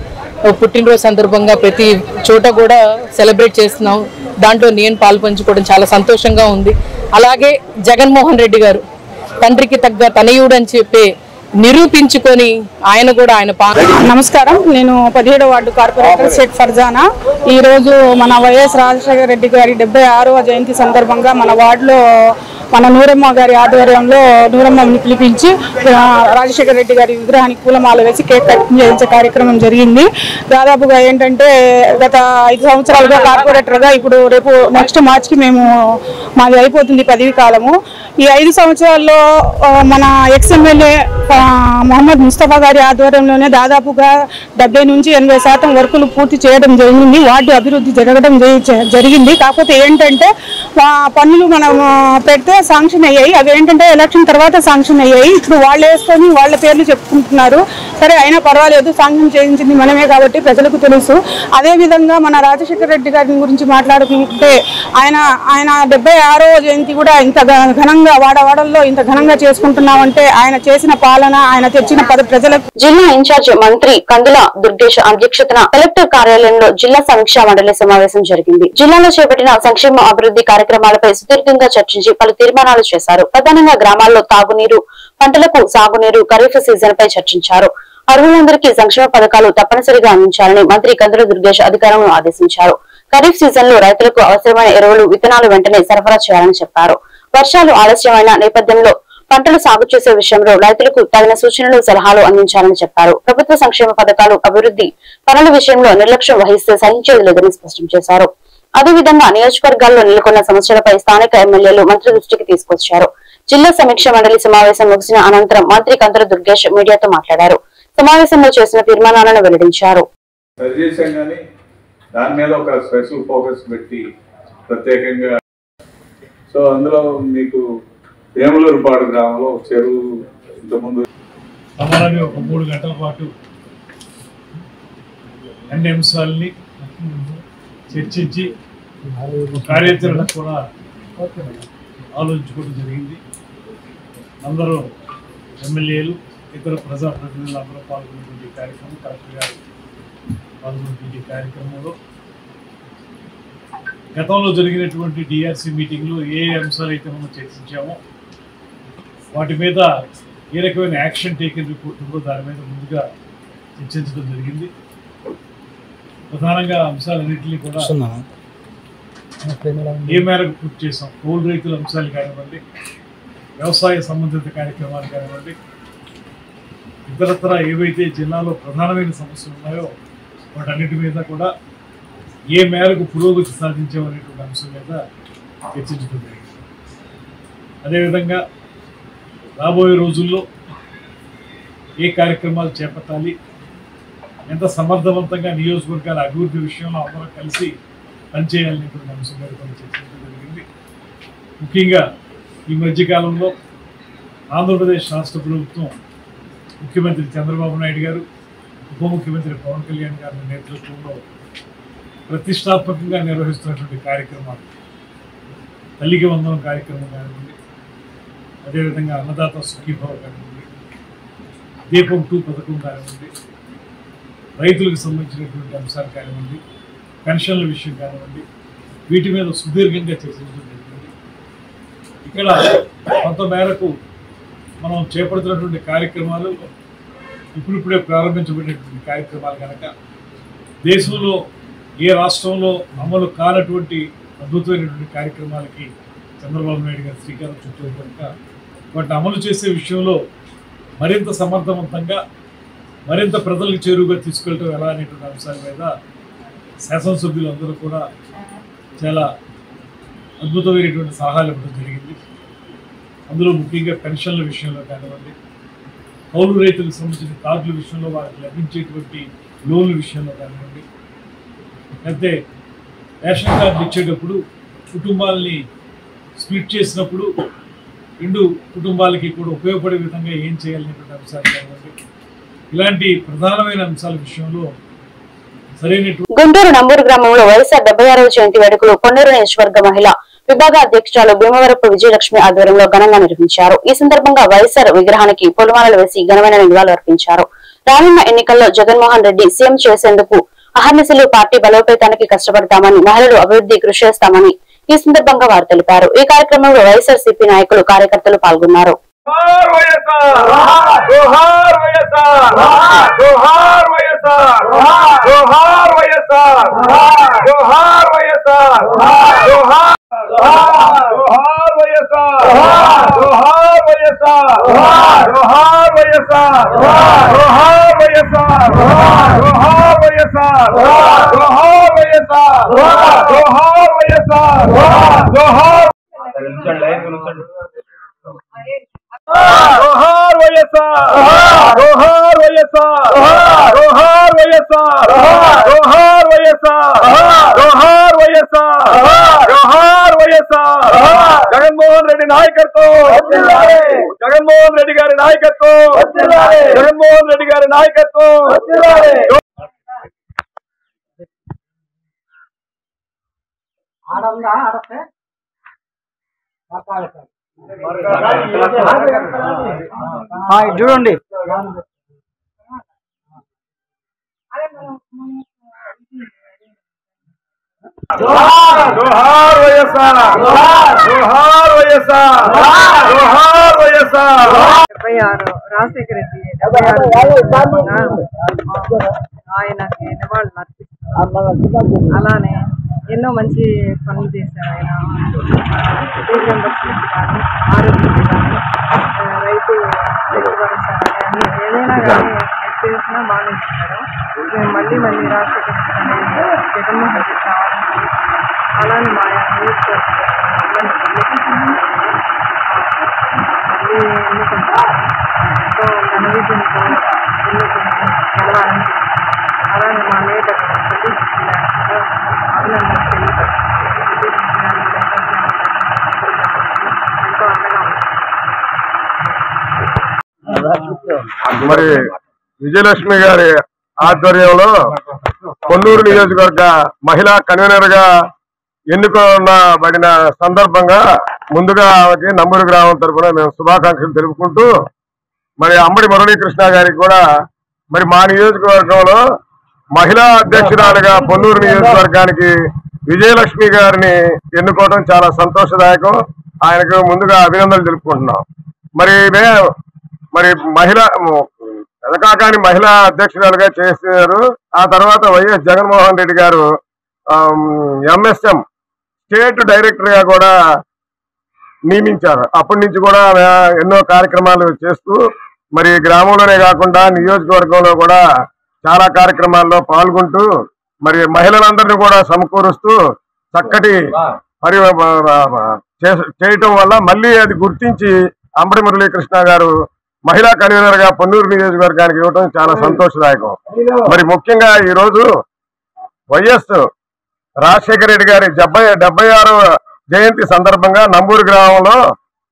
పుట్టినరోజు సందర్భంగా ప్రతి చోట కూడా సెలబ్రేట్ చేస్తున్నాం. దాంట్లో నేను పాల్పంచుకోవడం చాలా సంతోషంగా ఉంది. అలాగే జగన్మోహన్ రెడ్డి గారు తండ్రికి తగ్గ తనయుడు అని చెప్పి నిరూపించుకొని ఆయన కూడా ఆయన నమస్కారం. నేను 17వ వార్డు కార్పొరేటర్ షేక్ ఫర్జానా. ఈరోజు మన వైఎస్ రాజశేఖర రెడ్డి గారి 76వ జయంతి సందర్భంగా మన వార్డులో మన నూరమ్మ గారి ఆధ్వర్యంలో నూరమ్మని పిలిపించి రాజశేఖర రెడ్డి గారి విగ్రహానికి పూలమాల వేసి కేక్ కటింగ్ చేయించే కార్యక్రమం జరిగింది. దాదాపుగా ఏంటంటే గత 5 సంవత్సరాలుగా కార్పొరేటర్గా, ఇప్పుడు రేపు నెక్స్ట్ మార్చ్కి మాది అయిపోతుంది పదవి కాలము. ఈ 5 సంవత్సరాల్లో మన ఎక్స్ఎమ్మెల్యే మొహమ్మద్ ముస్తఫా గారి ఆధ్వర్యంలోనే దాదాపుగా 70 నుంచి 80% వర్కులు పూర్తి చేయడం జరిగింది. వార్డు అభివృద్ధి జరగడం జరిగింది. కాకపోతే ఏంటంటే పన్నులు మనం పెడితే శాంక్షన్ అయ్యాయి, అవి ఏంటంటే ఎలక్షన్ తర్వాత శాంక్షన్ అయ్యాయి. ఇప్పుడు వాళ్ళు వేసుకొని వాళ్ళ పేర్లు చెప్పుకుంటున్నారు. సరే అయినా పర్వాలేదు, శాంక్షన్ చేయించింది మనమే కాబట్టి ప్రజలకు తెలుసు. అదేవిధంగా మన రాజశేఖర రెడ్డి గారి గురించి మాట్లాడుకుంటే ఆయన 76వ జయంతి కూడా ఇంత ఘనంగా వాడవాడల్లో ఇంత ఘనంగా చేసుకుంటున్నామంటే ఆయన చేసిన పాలన, ఆయన తెచ్చిన ప్రజలకు. జిల్లా ఇన్ఛార్జ్ మంత్రి కందుల దుర్గేష్ అధ్యక్షతన కలెక్టర్ కార్యాలయంలో జిల్లా సమీక్షా మండలి సమావేశం జరిగింది. జిల్లాలో చేపట్టిన సంక్షేమ అభివృద్ధి కార్యక్రమాలపై సుదీర్ఘంగా చర్చించి పలు తీర్మానాలు చేశారు. ప్రధానంగా గ్రామాల్లో తాగునీరు, పంటలకు సాగునీరు, ఖరీఫ్ సీజన్ పై చర్చించారు. అర్హులందరికీ సంక్షేమ పథకాలు తప్పనిసరిగా అందించాలని మంత్రి కందుల దుర్గేష్ అధికారులను ఆదేశించారు. ఖరీఫ్ సీజన్ లో రైతులకు అవసరమైన ఎరువులు, విత్తనాలు వెంటనే సరఫరా చేయాలని చెప్పారు. వర్షాలు ఆలస్యమైన నేపథ్యంలో పంటలు సాగు చేసే విషయంలో రైతులకు తగిన సూచనలు, సలహాలు అందించాలని చెప్పారు. ప్రభుత్వ సంక్షేమ పథకాలు, అభివృద్ధి పనుల విషయంలో నిర్లక్ష్యం వహిస్తే సహించేది లేదని స్పష్టం చేశారు. అదేవిధంగా నియోజకవర్గాల్లో నెలకొన్న సమస్యలపై స్థానిక ఎమ్మెల్యేలు మంత్రి దృష్టికి తీసుకొచ్చారు. జిల్లా సమీక్ష మండలి సమావేశం ముగిసిన అనంతరం మంత్రి కందుల దుర్గేష్ మీడియాతో మాట్లాడారు. సమావేశంలో చేసిన తీర్మానాలను వెల్లడించారు. దాని మీద ఒక స్పెషల్ ఫోకస్ పెట్టి ప్రత్యేకంగా అందులో మీకు వేములూరుపాడు గ్రామంలో చెరువు ఇంతకుముందు అలాగే ఒక 3 గంటల పాటు అన్ని అంశాలని చర్చించి కార్యాచరణ కూడా ఆలోచించుకోవడం జరిగింది. అందరూ ఎమ్మెల్యేలు, ఇతర ప్రజాప్రతినిధులు అందరూ పాల్గొన్నటువంటి కార్యక్రమం, కలెక్టర్ గారు పాల్గొన్నటువంటి కార్యక్రమంలో గతంలో జరిగినటువంటి డిఆర్సీ మీటింగ్లో ఏ అంశాలు అయితే మనం చర్చించామో వాటి మీద ఏ రకమైన యాక్షన్ టేకింగ్ రిపోర్ట్ ఉందో దాని మీద ముందుగా చర్చించడం జరిగింది. ప్రధానంగా అంశాలన్నింటినీ కూడా ఏ మేరకు పూర్తి చేసాం, కౌలు రైతుల అంశాలు కానివ్వండి, వ్యవసాయ సంబంధిత కార్యక్రమాలు కానివ్వండి, ఇతరత్ర ఏవైతే జిల్లాలో ప్రధానమైన సమస్యలు ఉన్నాయో వాటన్నిటి మీద కూడా ఏ మేరకు పురోగతి సాధించామనేటువంటి అంశం మీద చర్చించడం జరిగింది. అదేవిధంగా రాబోయే రోజుల్లో ఏ కార్యక్రమాలు చేపట్టాలి, ఎంత సమర్థవంతంగా నియోజకవర్గాల అభివృద్ధి విషయంలో అందరం కలిసి పనిచేయాలనేటువంటి అంశం మీద కూడా చర్చించడం జరిగింది. ముఖ్యంగా ఈ మధ్యకాలంలో ఆంధ్రప్రదేశ్ రాష్ట్ర ప్రభుత్వం ముఖ్యమంత్రి చంద్రబాబు నాయుడు గారు, ఉప ముఖ్యమంత్రి పవన్ కళ్యాణ్ గారి నేతృత్వంలో ప్రతిష్టాత్మకంగా నిర్వహిస్తున్నటువంటి కార్యక్రమాలు తల్లికి వందనం కార్యక్రమం కానివ్వండి, అదేవిధంగా అన్నదాత సుఖీభావ కానివ్వండి, దీపం 2 పథకం కానివ్వండి, రైతులకు సంబంధించినటువంటి అంశాలు కానివ్వండి, పెన్షన్ల విషయం కానివ్వండి, వీటి మీద సుదీర్ఘంగా చర్చించడం జరిగింది. ఇక్కడ కొంత మేరకు మనం చేపడుతున్నటువంటి కార్యక్రమాలు ఇప్పుడిప్పుడే ప్రారంభించబడినటువంటి కార్యక్రమాలు కనుక దేశంలో ఏ రాష్ట్రంలో అమలు కానటువంటి అద్భుతమైనటువంటి కార్యక్రమాలకి చంద్రబాబు నాయుడు గారు శ్రీకారం చుట్టారు కనుక వాటిని అమలు చేసే విషయంలో మరింత సమర్థవంతంగా మరింత ప్రజలకు చేరువుగా తీసుకెళ్ళటం ఎలా అనేటువంటి అంశాల మీద శాసనసభ్యులు అందరూ కూడా చాలా అద్భుతమైనటువంటి సలహాలు ఇవ్వడం జరిగింది. అందులో ముఖ్యంగా పెన్షన్ల విషయంలో కానివ్వండి, కౌలు రైతులకు సంబంధించిన కార్డుల విషయంలో వారికి లభించేటువంటి లోన్ల విషయంలో కానివ్వండి, అయితే రేషన్ కార్డులు ఇచ్చేటప్పుడు కుటుంబాలని స్ప్లిట్ చేసినప్పుడు 2 కుటుంబాలకి కూడా ఉపయోగపడే విధంగా ఏం చేయాలనేటువంటి అంశాలు కానివ్వండి, ఇలాంటి ప్రధానమైన అంశాల విషయంలో గుంటూరు నంబూరు గ్రామంలో వైఎస్ఆర్ 76వ జయంతి వేడుకలు పొన్నూరు నియోజకవర్గ మహిళా విభాగ అధ్యక్షురాలు భీమవరపు విజయలక్ష్మి ఆధ్వర్యంలో ఘనంగా నిర్వహించారు. ఈ సందర్భంగా వైఎస్ఆర్ విగ్రహానికి పూలమాలలు వేసి ఘనమైన నివాళులు అర్పించారు. రానున్న ఎన్నికల్లో జగన్మోహన్ రెడ్డి సీఎం చేసేందుకు అహర్నిశలు పార్టీ బలోపేతానికి కష్టపడతామని, మహిళలు అభివృద్ధి కృషి చేస్తామని ఈ సందర్భంగా వారు తెలిపారు. ఈ కార్యక్రమంలో వైఎస్ఆర్ సిపి నాయకులు, కార్యకర్తలు పాల్గొన్నారు. जोहार వైఎస్ఆర్ जोहार వైఎస్ఆర్ जोहार వైఎస్ఆర్ जोहार వైఎస్ఆర్ जोहार వైఎస్ఆర్ जोहार వైఎస్ఆర్ జగన్మోహన్ రెడ్డి నాయకత్వం వర్ధిల్లాలి జగన్మోహన్ రెడ్డి గారి నాయకత్వం వర్ధిల్లాలి జగన్మోహన్ రెడ్డి గారి నాయకత్వం వర్ధిల్లాలి ఆడంగా ఆడతే మాట్లాడతారు చూడండి जोहार వైఎస్ఆర్ जोहार వైఎస్ఆర్ जोहार వైఎస్ఆర్ 76 రాజశేఖర రెడ్డి ఆయనకి నివాళులు అర్పిస్తారు. అలానే ఎన్నో మంచి పనులు చేశారు ఆయన. డిసెంబర్ కానీ ఆరోగ్యశ్రీ కానీ రైతు భరోసా కానీ ఏదైనా కానీ చేసినా బాగానే చేశారు. మేము మళ్ళీ రాజశేఖర రెడ్డి జగన్మోహన్ రెడ్డి రావాలని అలానే మా మళ్ళీ ఎన్నుకుంటాం ఎంతో ఘన విజయంతో ఎన్నుకుని గెలవాలని అలానే మా నేతలు సతీష్ అభినందన ఎంతో అండగా ఉంది. మరి విజయలక్ష్మి గారి ఆధ్వర్యంలో కొన్నూరు నియోజకవర్గ మహిళా కన్వీనర్ గా ఎన్నుకోబడిన సందర్భంగా ముందుగా ఆమెకి నంబూరు గ్రామం తరఫున మేము శుభాకాంక్షలు తెలుపుకుంటూ మరి అంబడి మురళీకృష్ణ గారికి కూడా మరి మా నియోజకవర్గంలో మహిళా అధ్యక్షురాలుగా పొన్నూరు నియోజకవర్గానికి విజయలక్ష్మి గారిని ఎన్నుకోవడం చాలా సంతోషదాయకం. ఆయనకు ముందుగా అభినందనలు తెలుపుకుంటున్నాం. మరి మహిళా ఎలకాకాని మహిళా అధ్యక్షురాలుగా చేశారు. ఆ తర్వాత వైఎస్ జగన్మోహన్ రెడ్డి గారు ఎంఎస్ఎం స్టేట్ డైరెక్టర్ గా కూడా నియమించారు. అప్పటి నుంచి కూడా ఎన్నో కార్యక్రమాలు చేస్తూ మరి గ్రామంలోనే కాకుండా నియోజకవర్గంలో కూడా చాలా కార్యక్రమాల్లో పాల్గొంటూ మరి మహిళలందరినీ కూడా సమకూరుస్తూ చక్కటి చేయటం వల్ల మళ్ళీ అది గుర్తించి అంబడి మురళీకృష్ణ గారు మహిళా కన్వీనర్ గా పొన్నూరు నియోజకవర్గానికి ఇవ్వడం చాలా సంతోషదాయకం. మరి ముఖ్యంగా ఈ రోజు వైఎస్ రాజశేఖర రెడ్డి గారి 76వ జయంతి సందర్భంగా నంబూరు గ్రామంలో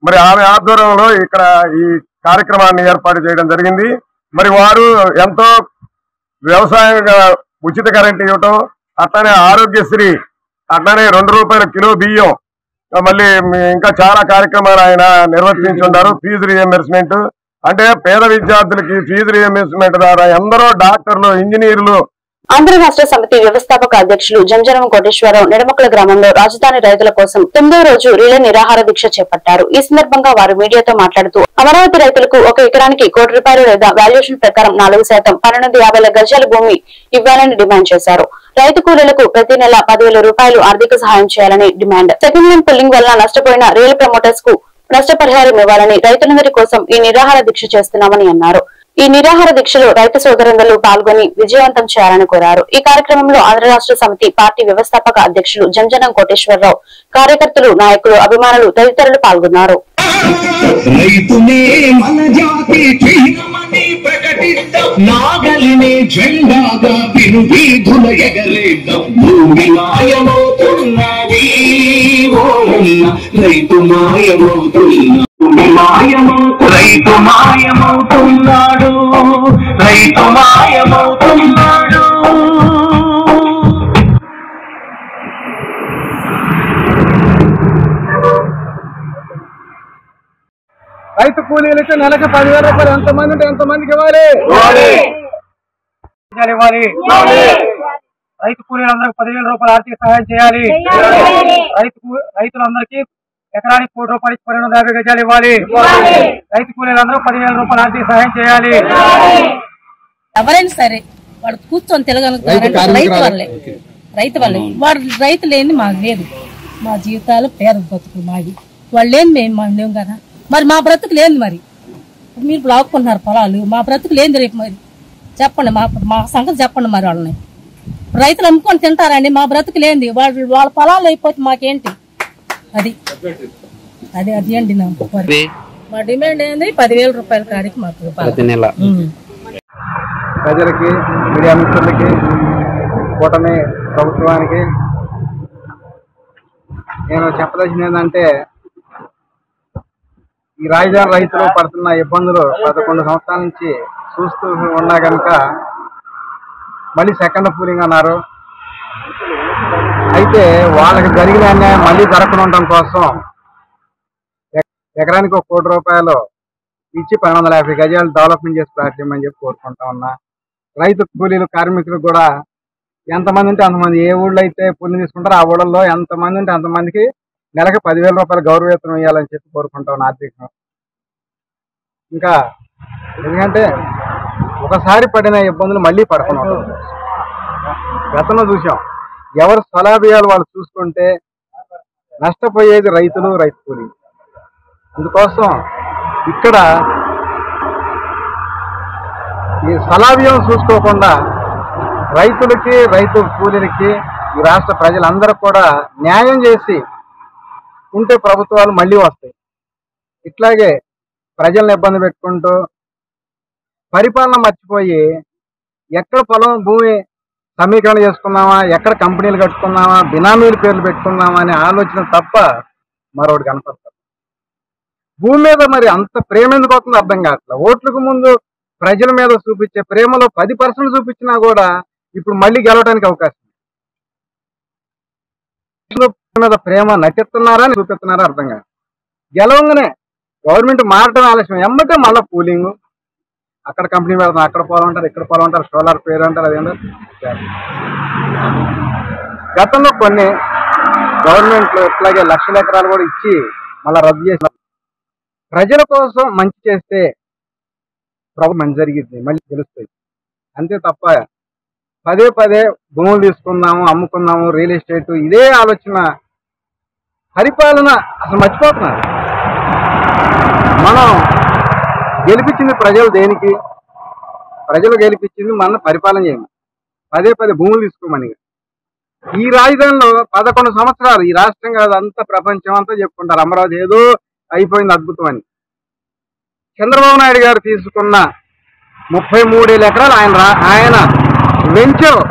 మరి ఆమె ఆధ్వర్యంలో ఇక్కడ ఈ కార్యక్రమాన్ని ఏర్పాటు చేయడం జరిగింది. మరి వారు ఎంతో వ్యవసాయంగా ఉచిత కరెంట్ ఇవ్వటం, అట్లానే ఆరోగ్యశ్రీ, అట్లానే 2 రూపాయల కిలో బియ్యం మళ్ళీ ఇంకా చాలా కార్యక్రమాలు ఆయన నిర్వర్తించుంటారు. ఫీజు రీఎంబర్స్మెంట్ అంటే పేద విద్యార్థులకి ఫీజు రీఎంబర్స్మెంట్ ద్వారా ఎందరో డాక్టర్లు, ఇంజనీర్లు. ఆంధ్ర రాష్ట్ర సమితి వ్యవస్థాపక అధ్యక్షులు జంజనం కోటేశ్వరరావు నిడమకల గ్రామంలో రాజధాని రైతుల కోసం 9వ రోజు రిలే నిరాహార దీక్ష చేపట్టారు. ఈ సందర్భంగా వారు మీడియాతో మాట్లాడుతూ అమరావతి రైతులకు 1 ఎకరానికి ₹1 కోటి లేదా వాల్యుయేషన్ ప్రకారం 4% 1250 గజాల భూమి ఇవ్వాలని డిమాండ్ చేశారు. రైతు కూలీలకు ప్రతి నెల ₹10,000 ఆర్థిక సహాయం చేయాలని డిమాండ్. సెకండ్ హ్యాండ్ పుల్లింగ్ వల్ల నష్టపోయిన రియల్ ప్రమోటర్స్ కు నష్టపరిహారం ఇవ్వాలని రైతులందరి కోసం ఈ నిరాహార దీక్ష చేస్తున్నామని అన్నారు. ఈ నిరాహార దీక్షలో రైతు సోదరులందరూ పాల్గొని విజయవంతం చేయాలని కోరారు. ఈ కార్యక్రమంలో ఆంధ్ర రాష్ట్ర సమితి పార్టీ వ్యవస్థాపక అధ్యక్షులు జంజనం కోటేశ్వరరావు, కార్యకర్తలు, నాయకులు, అభిమానులు తదితరులు పాల్గొన్నారు. రైతు మాయమవుతున్నాడు, రైతు మాయమవుతున్నాడు. రైతు కూలీలకి నెలకు ₹10,000 ఎంతమంది ఉంటే ఎంతమందికి ఇవ్వాలి? రైతు కూలీలందరికీ ₹10,000 ఆర్థిక సహాయం చేయాలి. రైతులందరికీ ఎకరానికి ₹1 కోటి 1250 గజాలు ఇవ్వాలి. రైతు కూలీలందరూ ₹10,000 ఆర్థిక సహాయం చేయాలి. ఎవరైనా సరే వాడు కూర్చొని తిరగలుగుతారంటే రైతు వల్లే వాడు రైతు లేని మాకు లేదు. మా జీవితాలు పేద బతుకులు మావి. వాళ్ళు లేని మేము లేవు కదా. మరి మా బ్రతుకు లేని మరి మీరు లాక్కుంటున్నారు పొలాలు. మా బ్రతుకు లేని రేపు మరి చెప్పండి, మా సంగతి చెప్పండి. మరి వాళ్ళని రైతులు అమ్ముకొని తింటారండి. మా బ్రతుకు లేని వాళ్ళ పొలాలు అయిపోతే మాకేంటి? అది అండి మా డిమాండ్ ఏంది? ₹10,000 కాడికి మాకు ప్రతి నెల. ప్రజలకి, మీడియా మిత్రులకి, కూటమి ప్రభుత్వానికి నేను చెప్పదలసింది ఏంటంటే, ఈ రాజధాని రైతులు పడుతున్న ఇబ్బందులు 11 సంవత్సరాల నుంచి చూస్తూ ఉన్నా కనుక మళ్ళీ సెకండ్ పూలింగ్ అన్నారు. అయితే వాళ్ళకి జరిగిన అన్యాయం మళ్ళీ జరగకుండా కోసం ఎకరానికి ₹1 కోటి ఇచ్చి 1250 గజాలు డెవలప్మెంట్ చేసి ప్లాట్ ఇవ్వమని చెప్పి కోరుకుంటా ఉన్నా. రైతు కూలీలు, కార్మికులు కూడా ఎంతమంది ఉంటే అంతమంది, ఏ ఊళ్ళో అయితే పుల్లి తీసుకుంటారో ఆ ఊళ్ళల్లో ఎంతమంది ఉంటే అంతమందికి నెలకి ₹10,000 గౌరవేతనం ఇవ్వాలని చెప్పి కోరుకుంటా ఉన్నా. ఆర్థికంగా ఇంకా ఎందుకంటే ఒకసారి పడిన ఇబ్బందులు మళ్ళీ పడకుండా గతంలో చూసాం. ఎవరు స్థలాభియాలు వాళ్ళు చూసుకుంటే నష్టపోయేది రైతులు, రైతు కూలీ. అందుకోసం ఇక్కడ ఈ స్థలాభియం చూసుకోకుండా రైతులకి, రైతు కూలీలకి, ఈ రాష్ట్ర ప్రజలందరూ కూడా న్యాయం చేసి ఉంటే ప్రభుత్వాలు మళ్ళీ వస్తాయి. ఇట్లాగే ప్రజలను ఇబ్బంది పెట్టుకుంటూ పరిపాలన మర్చిపోయి ఎక్కడ పొలం భూమి సమీకరణ చేసుకుందామా, ఎక్కడ కంపెనీలు కట్టుకుందామా, బినామీల పేర్లు పెట్టుకుందామా అనే ఆలోచన తప్ప మరొకటి కనపడతారు. భూమి మీద మరి అంత ప్రేమ ఎందుకు అవుతుందో అర్థం కావట్లేదు. ఓట్లకు ముందు ప్రజల మీద చూపించే ప్రేమలో 10% చూపించినా కూడా ఇప్పుడు మళ్ళీ గెలవడానికి అవకాశం. మీద ప్రేమ నటిస్తున్నారా చూపిస్తున్నారా అర్థం కాదు. గెలవంగానే గవర్నమెంట్ మారటం ఆలస్యం, ఎమ్మటే మళ్ళీ పూలింగ్, అక్కడ కంపెనీ పెడతాం, అక్కడ పొలం అంటారు, ఇక్కడ పొలం అంటారు, సోలార్ పేరు అంటారు, అదేంటారు. గతంలో కొన్ని గవర్నమెంట్లు ఇట్లాగే లక్షల ఎకరాలు కూడా ఇచ్చి మళ్ళీ రద్దు చేసిన. ప్రజల కోసం మంచి చేస్తే ప్రభుత్వం మంచి జరిగింది, మళ్ళీ గెలుస్తుంది. అంతే తప్ప పదే పదే భూములు తీసుకుందాము, అమ్ముకుందాము, రియల్ ఎస్టేట్ ఇదే ఆలోచన, పరిపాలన అసలు మర్చిపోతున్నారు. మనం గెలిపించింది ప్రజలు దేనికి? ప్రజలు గెలిపించింది మన పరిపాలన చేయమని, పదే పదే భూములు తీసుకోమని. ఈ రాజధానిలో 11 సంవత్సరాలు ఈ రాష్ట్రం కాదు అంతా ప్రపంచం అంతా చెప్పుకుంటారు అమరావతి ఏదో అయిపోయింది అద్భుతం అని. చంద్రబాబు నాయుడు గారు తీసుకున్న 33,000 ఎకరాలు ఆయన వెంచర్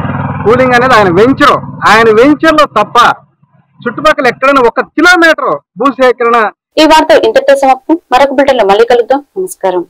కూలింగ్ అనేది ఆయన వెంచర్లో తప్ప చుట్టుపక్కల ఎక్కడైనా 1 కిలోమీటర్ భూసేకరణ. ఈ వార్త ఇంతటితో సమాప్తం. మరొక బిడ్డలో మళ్ళీ కలుద్దాం. నమస్కారం.